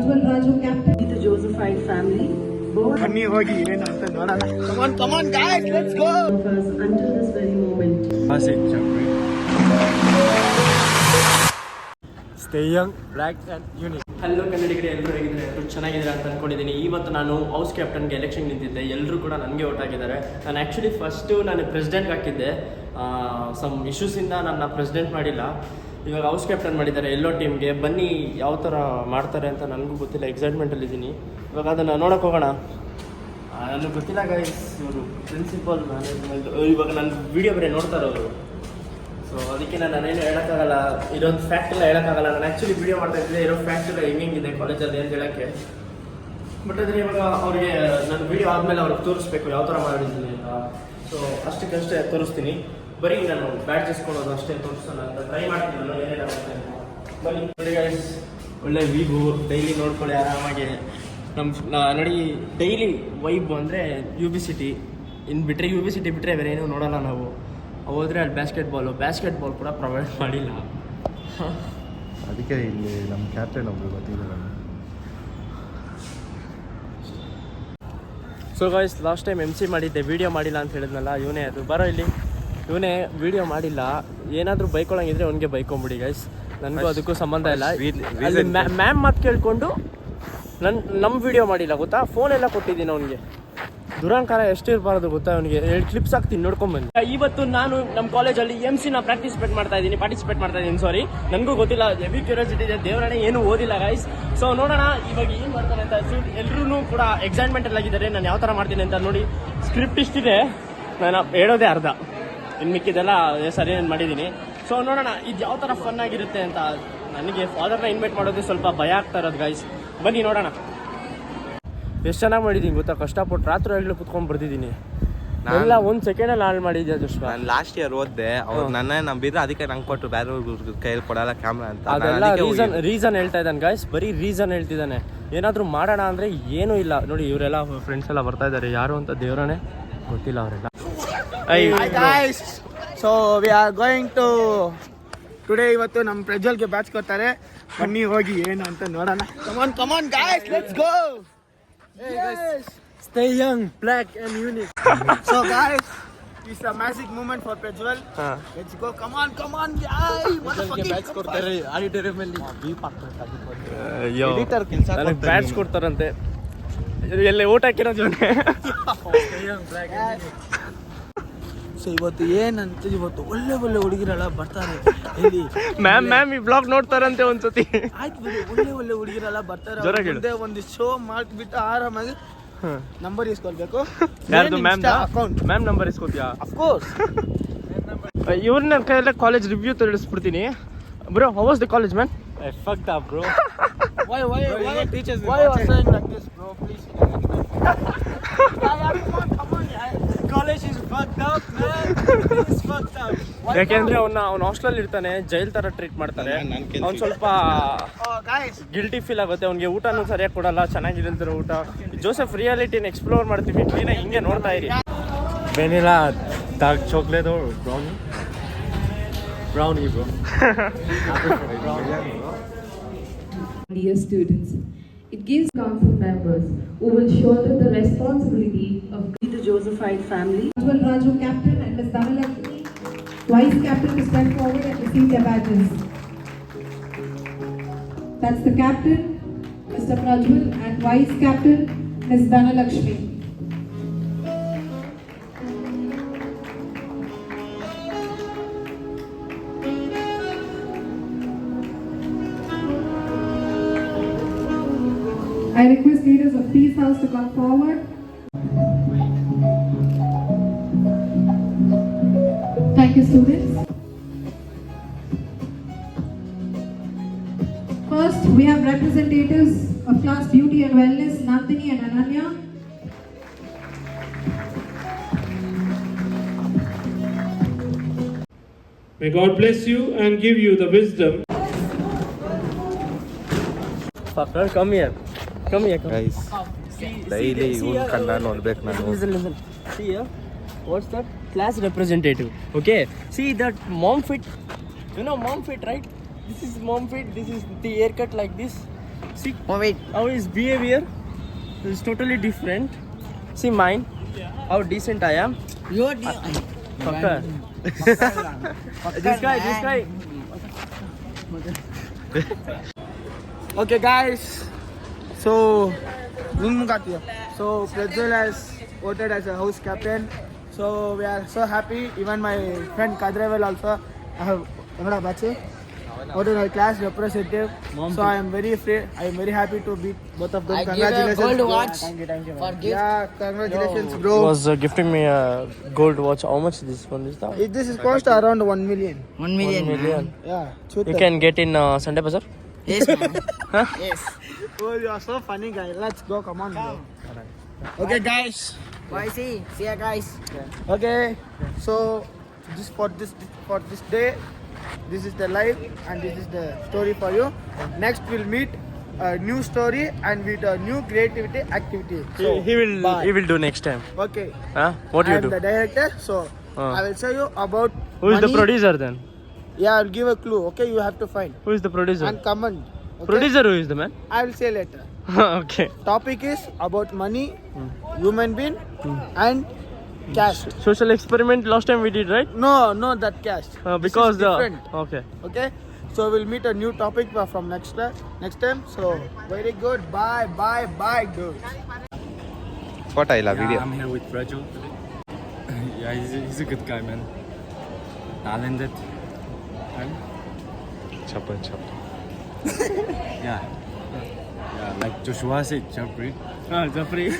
Prajwal Raju, captain. The Josephine family. ಬನ್ನಿ ಹೋಗಿ ಏನು ಅಂತ ನೋಡೋಣ. Come on guys, let's go. Until this very moment. Stay young, black and unique. Hello ಕನ್ನಡಿಗರೇ, ಎಲ್ಲರೂ ಹೇಗಿದ್ದಾರೆ? ಎಲ್ಲರೂ ಚೆನ್ನಾಗಿದ್ದಾರೆ ಅಂತ ಅಂದ್ಕೊಂಡಿದ್ದೀನಿ. ಇವತ್ತು ನಾನು ಹೌಸ್ ಕ್ಯಾಪ್ಟನ್ಗೆ ಎಲೆಕ್ಷನ್ ನಿಂತಿದ್ದೆ. ಎಲ್ಲರೂ ಕೂಡ ನನಗೆ ಓಟ್ ಹಾಕಿದ್ದಾರೆ. ನಾನು ಆ್ಯಕ್ಚುಲಿ ಫಸ್ಟು ನಾನು ಪ್ರೆಸಿಡೆಂಟ್ಗೆ ಹಾಕಿದ್ದೆ. ಸಮ್ ಇಶ್ಯೂಸಿಂದ ನನ್ನ ಪ್ರೆಸಿಡೆಂಟ್ ಮಾಡಿಲ್ಲ. ಇವಾಗ ಹೌಸ್ ಕ್ಯಾಪ್ಟನ್ ಮಾಡಿದ್ದಾರೆ ಎಲ್ಲೋ ಟೀಮ್ಗೆ. ಬನ್ನಿ ಯಾವ ಥರ ಮಾಡ್ತಾರೆ ಅಂತ ನನಗೂ ಗೊತ್ತಿಲ್ಲ, ಎಕ್ಸೈಟ್ಮೆಂಟಲ್ಲಿದ್ದೀನಿ. ಇವಾಗ ಅದನ್ನು ನೋಡೋಕೆ ಹೋಗೋಣ. ನನಗೆ ಗೊತ್ತಿಲ್ಲ ಗೈಸ್, ಇವರು ಪ್ರಿನ್ಸಿಪಲ್ ಮ್ಯಾನೇಜ್ಮೆಂಟ್ ಇವಾಗ ನನ್ನ ವೀಡಿಯೋ ಬರೀ ನೋಡ್ತಾರೆ ಅವರು. ಸೊ ಅದಕ್ಕೆ ನಾನೇನು ಹೇಳೋಕ್ಕಾಗಲ್ಲ, ಇರೋದು ಫ್ಯಾಕ್ಟ್ ಎಲ್ಲ ಹೇಳೋಕ್ಕಾಗಲ್ಲ. ನಾನು ಆ್ಯಕ್ಚುಲಿ ವೀಡಿಯೋ ಮಾಡ್ತಾಯಿದ್ದೆ, ಇರೋ ಫ್ಯಾಕ್ಟ್ ಎಲ್ಲ ಹೆಂಗಿದೆ ಕಾಲೇಜಲ್ಲಿ ಅಂತ ಹೇಳೋಕ್ಕೆ. ಬಟ್ ಆದರೆ ಇವಾಗ ಅವ್ರಿಗೆ ನಾನು ವೀಡಿಯೋ ಆದಮೇಲೆ ಅವ್ರಿಗೆ ತೋರಿಸ್ಬೇಕು ಯಾವ ಥರ ಮಾಡಿದ್ದೀನಿ ಅಂತ. ಸೊ ಅಷ್ಟಕ್ಕಷ್ಟೇ ತೋರಿಸ್ತೀನಿ. ಬರೀ ನಾನು ಬ್ಯಾಡ್ಜ್ ಇಸ್ಕೊಳ್ಳೋದು ಅಷ್ಟೇ ತೋರಿಸೋಣ ಅಂತ ಟ್ರೈ ಮಾಡ್ತೀನಿ. ನಾನು ಏನೇನಾಗುತ್ತೆ ಬನ್ನಿ ನೋಡಿ ಗೈಸ್. ಒಳ್ಳೆ ವೀಬು ಡೈಲಿ ನೋಡ್ಕೊಳ್ಳಿ ಆರಾಮಾಗಿ. ನೋಡಿ ಡೈಲಿ ವೈಬ್ ಅಂದರೆ UB ಸಿಟಿ. ಇನ್ನು ಬಿಟ್ಟರೆ UB ಸಿಟಿ ಬಿಟ್ಟರೆ ಬೇರೆ ಏನೂ ನೋಡೋಲ್ಲ ನಾವು. ಹೋದರೆ ಅಲ್ಲಿ ಬ್ಯಾಸ್ಕೆಟ್ಬಾಲ್ ಕೂಡ ಪ್ರೊವೈಡ್ ಮಾಡಿಲ್ಲ. ಅದಕ್ಕೆ ಇಲ್ಲಿ ನಮ್ಮ ಕ್ಯಾಪ್ಟನ್ ಒಬ್ಬರು ಗೊತ್ತಿದೆ ನಮಗೆ. So guys, last time MC ಮಾಡಿದ್ದೆ, ವೀಡಿಯೋ ಮಾಡಿಲ್ಲ ಅಂತ ಹೇಳಿದ್ನಲ್ಲ, ಇವನೇ ಅದು. ಬರೋ ಇಲ್ಲಿ, ಇವನೇ ವೀಡಿಯೋ ಮಾಡಿಲ್ಲ. ಏನಾದರೂ ಬೈಕೊಳ್ಳಂಗಿದ್ರೆ ಅವ್ನಿಗೆ ಬೈಕೊಂಬಿಡಿ ಗೈಸ್, ನನಗೂ ಅದಕ್ಕೂ ಸಂಬಂಧ ಇಲ್ಲ. ಅಲ್ಲಿ ಮ್ಯಾಮ್ ಮಾತು ಕೇಳಿಕೊಂಡು ನಮ್ಮ ವೀಡಿಯೋ ಮಾಡಿಲ್ಲ ಗೊತ್ತಾ. ಫೋನೆಲ್ಲ ಕೊಟ್ಟಿದ್ದೀನಿ ಅವನಿಗೆ. ದುರಂಕಾರ ಎಷ್ಟಿರಬಾರ್ದು ಗೊತ್ತಾ ಅವನಿಗೆ. 2 ಕ್ಲಿಪ್ಸ್ ಹಾಕ್ತೀನಿ ನೋಡ್ಕೊಂಬಂದು. ಇವತ್ತು ನಾನು ನಮ್ಮ ಕಾಲೇಜಲ್ಲಿ MC ಪಾರ್ಟಿಸಿಪೇಟ್ ಮಾಡ್ತಾ ಇದ್ದೀನಿ. ಸಾರಿ, ನನಗೂ ಗೊತ್ತಿಲ್ಲ. ಹೆವಿ ಕ್ಯೂರಿಯಾಸಿಟಿ ಇದೆ. ದೇವರಾಣೆ ಏನು ಓದಿಲ್ಲ ಗೈಸ್. ಸೊ ನೋಡೋಣ ಇವಾಗ ಏನು ಮಾಡ್ತಾನೆ ಅಂತ. ಎಲ್ಲರೂ ಕೂಡ ಎಕ್ಸೈಟ್ಮೆಂಟಲ್ಲಿ ಆಗಿದ್ದಾರೆ ನಾನು ಯಾವ ಥರ ಮಾಡ್ತೀನಿ ಅಂತ. ನೋಡಿ ಸ್ಕ್ರಿಪ್ಟ್ ಇಷ್ಟಿದೆ, ನಾನು ಹೇಳೋದೇ ಅರ್ಧ, ಇನ್ನು ಮಿಕ್ಕಿದೆಲ್ಲ ಸರಿ ನಾನು ಮಾಡಿದ್ದೀನಿ. ಸೊ ನೋಡೋಣ ಇದು ಯಾವ ಥರ ಫನ್ ಆಗಿರುತ್ತೆ ಅಂತ. ನನಗೆ ಫಾದರ್ನ ಇನ್ವೈಟ್ ಮಾಡೋದು ಸ್ವಲ್ಪ ಭಯ ಆಗ್ತಾ ಇರೋದು ಗೈಸ್. ಬನ್ನಿ ನೋಡೋಣ. ಎಷ್ಟು ಚೆನ್ನಾಗಿ ಮಾಡಿದ್ದೀನಿ ಗೊತ್ತಾ, ಕಷ್ಟಪಟ್ಟು ರಾತ್ರಿ ಆಗಲೂ ಕುತ್ಕೊಂಡು ಬರ್ದಿದ್ದೀನಿ. ಎಲ್ಲ ಒಂದು ಸೆಕೆಂಡಲ್ಲಿ ಹಾಳು ಮಾಡಿದ್ಯಾ ಜಸ್ಟ್. ನಾನು ಲಾಸ್ಟ್ ಇಯರ್ ಓದಿದೆ, ಅವ್ರು ನನ್ನ ನಂಬಿದ್ರೆ ಅದಕ್ಕೆ ನಂಗೆ ಕೊಟ್ಟು ಬೇರೆ ಕೈಯಲ್ಲಿ ಕೊಡಲ್ಲ ಕ್ಯಾಮ್ರಾ ಅಂತ. ಅದೆಲ್ಲ ರೀಸನ್ ಹೇಳ್ತಾ ಇದ್ದಾನೆ ಗೈಸ್, ಬರೀ ರೀಸನ್ ಹೇಳ್ತಿದ್ದಾನೆ. ಏನಾದರೂ ಮಾಡೋಣ ಅಂದರೆ ಏನೂ ಇಲ್ಲ. ನೋಡಿ ಇವರೆಲ್ಲ ಫ್ರೆಂಡ್ಸ್ ಎಲ್ಲ ಬರ್ತಾ ಇದ್ದಾರೆ, ಯಾರು ಅಂತ ದೇವರೇ ಗೊತ್ತಿಲ್ಲ ಅವರೆಲ್ಲ. Hi guys, so we are going to today ಇವತ್ತು ನಮ್ಮ ಪ್ರಜ್ವಲ್ಗೆ ಬ್ಯಾಚ್ ಕೊಡ್ತಾರೆ. ಬನ್ನಿ ಹೋಗಿ ಏನು ಅಂತ ನೋಡೋಣ. Come on guys, let's go. Yes, stay young, black and unique. So guys, it's a magic moment for Prajwal. Let's go. Come on guys. ಪ್ರಜ್ವಲ್ಗೆ batch ಕೊಡ್ತಾರೆ ಆಡಿಟೋರಿಯಂ ಅಲ್ಲಿ. ಎಡಿಟರ್ ಕೆಲಸ ನನಗೆ ಬ್ಯಾಚ್ ಕೊಡ್ತಾರಂತೆ. ಎಲ್ಲ ಊಟ ಹಾಕಿರೋದು ಇವನೇ. ಸೊ ಇವತ್ತು ಏನಂತ, ಇವತ್ತು ಒಳ್ಳೆ ಹುಡುಗಿರೆಲ್ಲ ಬರ್ತಾರೆ ಇಲ್ಲಿ. ಮ್ಯಾಮ್ ಈ ಬ್ಲಾಗ್ ನೋಡ್ತಾರಂತೆ ಒಂದ್ಸತಿ. ಆಯ್ತು ಬಿಡಿ, ಒಳ್ಳೆ ಹುಡುಗಿರೆಲ್ಲ ಬರ್ತಾರೆ. ಮುಂದೆ ಒಂದು ಶೋ ಮಾಡ್ಬಿಟ್ಟು ಆರಾಮಾಗಿ ನಂಬರ್ ಇಸ್ಕೊಳ್ಬೇಕು. ಯಾರ್ದು ಮ್ಯಾಮ್ ಅಕೌಂಟ್? ಮ್ಯಾಮ್ ನಂಬರ್ ಇಸ್ಕೊತೀಯಾ? ಅಫ್ಕೋರ್ಸ್. ಇವ್ರನ್ನ ಕೈಯಲ್ಲೇ ಕಾಲೇಜ್ ರಿವ್ಯೂ ತಿಳಿಸ್ಬಿಡ್ತೀನಿ. Bro, how was the college man? I fucked up bro. Why teachers? Why you are saying like this, bro? Please. Come on. College is fucked up, man. It's fucked up. ಯಾಕೆಂದ್ರೆ ಅವ್ನ hostel ಇರ್ತಾನೆ, jail ತರ treat ಮಾಡ್ತಾರೆ. ಅವ್ನು ಸ್ವಲ್ಪ guilty feel ಆಗುತ್ತೆ. ಅವ್ನಿಗೆ ಊಟನೂ ಸರಿಯಾಗಿ ಕೊಡಲ್ಲ, ಚೆನ್ನಾಗಿರಂತಿರೋ ಊಟ. ಜೋಸೆಫ್ ರಿಯಾಲಿಟಿನ ಎಕ್ಸ್ಪ್ಲೋರ್ ಮಾಡ್ತೀವಿ, ಕ್ಲೀನಾಗಿ ಹಿಂಗೆ ನೋಡ್ತಾ ಇರಿ. Vanilla, dark chocolate or brownie? Brownie bro. Dear students, it gives council members who will shoulder the responsibility of The Josephine family. Prajwal Raju, captain, and Ms. Dhanalakshmi, vice captain, to step forward and receive their badges. That's the captain, Mr. Prajwal, and vice captain, Ms. Dhanalakshmi. I request leaders of Peace House to come forward. Thank you, students. First, we have representatives of Class Beauty and Wellness, Nandini and Ananya. May God bless you and give you the wisdom. Fucker, come here. Guys, daily ಇವ್ನ ಕಣ್ಣ ನೋಡ್ಬೇಕು ನಾನು. Listen. See here, what's that? Class representative. Okay. See that mom fit. You know mom fit, right? This is mom fit. This is the haircut like this. See how his behavior is totally different. See mine, how decent I am. Fucker. This guy. Okay, guys. So, Prajwal has voted as a house captain. So we are so happy. Even my friend Kadravel also. I have voted my class representative. So I am very happy to beat both of them. Congratulations. Gold watch Thank you. for gift. Yeah, congratulations, He bro. was gifting me a gold watch. How much this one is now? This is cost around 1 million. 1 million. 1 million. Yeah, You can get in Sunday Bazaar. Yes, man. Yes. Oh, you are so funny, guy. Let's go. Come on, bro. Okay, guys. Bye, see ya, guys. Okay, so for this day, this is the life and this is the story for you. Next we'll meet a new story and with a new creativity activity. So, He will do next time. Okay. Huh? What do I you am do? the director, so I will show you about Who is the money. producer then? Yeah, I'll give a clue. Okay, you have to find Who is the producer? and comment. Okay? Producer who is the man? I will say later. Okay. Topic is about money, human being, and cash. Social experiment last time we did, right? No, not that cash. Because this is different. Okay. Okay, so we'll meet a new topic from next time. So very good. Bye, dude. What I love video. I'm here with Raju today. Yeah, he's a good guy, man. Talented. And Chapel. yeah, like Joshua said, Jeffrey. Jeffrey.